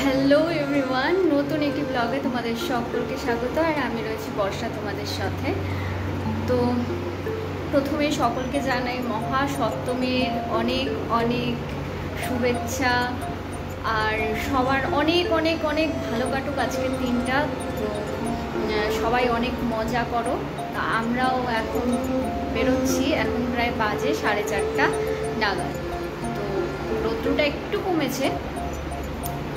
Hello everyone, নতুন একটি ব্লগে তোমাদের সকলকে স্বাগত। আর আমি রয়েছি বর্ষা তোমাদের সাথে। তো প্রথমে সকলকে জানাই মহাসপ্তমীর অনেক অনেক শুভেচ্ছা। আর সবার অনেক অনেক অনেক ভালো কাটুক আজকের দিনটা। তো সবাই অনেক মজা করো। তা আমরাও এখন বেরোচ্ছি, এখন প্রায় বাজে 4:30 নাগাদ। তো রৌদ্রটা একটু কমেছে,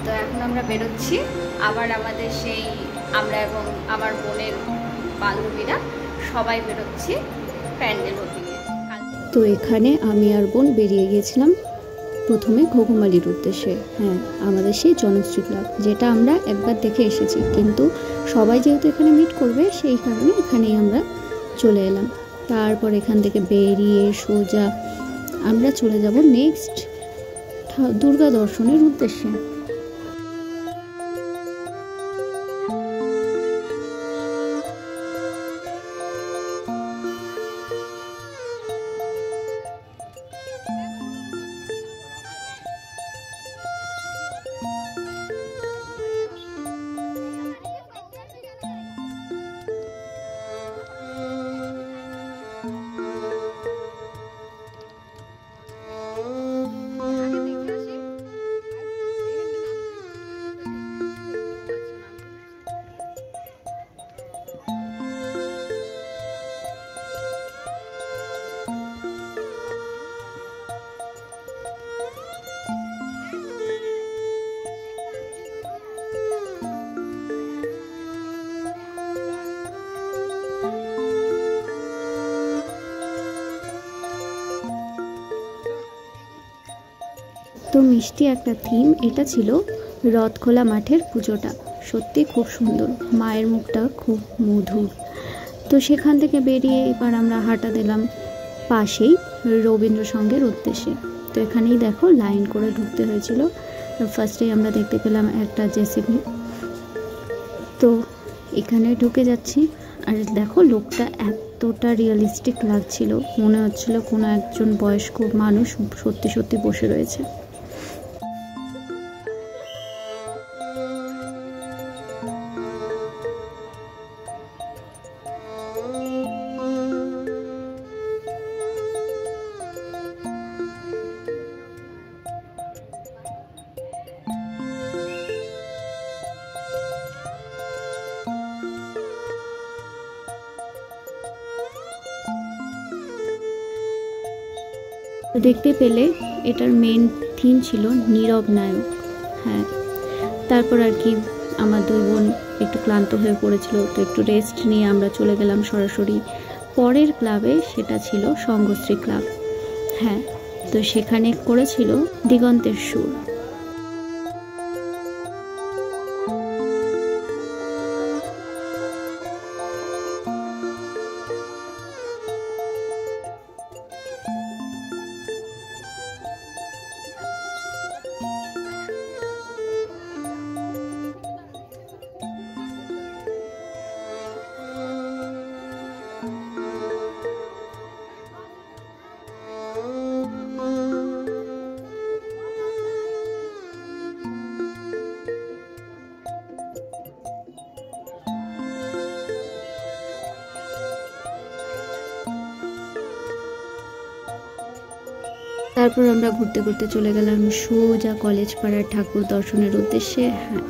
তো এখন আমরা বেরোচ্ছি আবার আমাদের সেই আমরা এবং আমার বোনের বান্ধবীরা সবাই বেরোচ্ছি প্যান্ডেল ওদিকে। তো এখানে আমি আর বোন বেরিয়ে গিয়েছিলাম প্রথমে ঘুঘুমালির উদ্দেশ্যে। হ্যাঁ, আমাদের সেই জনশ্রী ক্লাব, যেটা আমরা একবার দেখে এসেছি, কিন্তু সবাই যেহেতু এখানে মিট করবে সেই কারণে এখানেই আমরা চলে এলাম। তারপর এখান থেকে বেরিয়ে সোজা আমরা চলে যাব নেক্সট দুর্গা দর্শনের উদ্দেশ্যে। তো মিষ্টি একটা থিম এটা ছিল। রথখোলা মাঠের পুজোটা সত্যি খুব সুন্দর, মায়ের মুখটা খুব মধুর। তো সেখান থেকে বেরিয়ে এবার আমরা হাঁটা দিলাম পাশেই রবীন্দ্র সঙ্গের উদ্দেশ্যে। তো এখানেই দেখো লাইন করে ঢুকতে হয়েছিল। ফার্স্টেই আমরা দেখতে পেলাম একটা জেসিবি। তো এখানে ঢুকে যাচ্ছি, আর দেখো লোকটা এতটা রিয়েলিস্টিক লাগছিল, মনে হচ্ছিল কোনো একজন বয়স্ক মানুষ সত্যি সত্যি বসে রয়েছে। দেখতে পেলে এটার মেন থিম ছিল নীরব নায়ক। হ্যাঁ, তারপর আর কি আমার দুই বোন একটু ক্লান্ত হয়ে পড়েছিল, তো একটু রেস্ট নিয়ে আমরা চলে গেলাম সরাসরি পরের ক্লাবে, সেটা ছিল সঙ্গশ্রী ক্লাব। হ্যাঁ, তো সেখানে করেছিল দিগন্তের সুর। তারপর আমরা ঘুরতে ঘুরতে চলে গেলাম সোজা কলেজ পাড়ার ঠাকুর দর্শনের উদ্দেশ্যে। হ্যাঁ,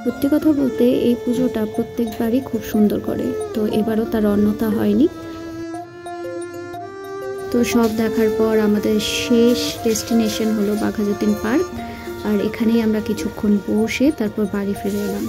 সত্যি কথা বলতে এই পুজোটা প্রত্যেকবারই খুব সুন্দর করে, তো এবারও তার অন্যথা হয়নি। তো সব দেখার পর আমাদের শেষ ডেস্টিনেশন হলো বাঘাযতীন পার্ক, আর এখানেই আমরা কিছুক্ষণ বসে তারপর বাড়ি ফিরে এলাম।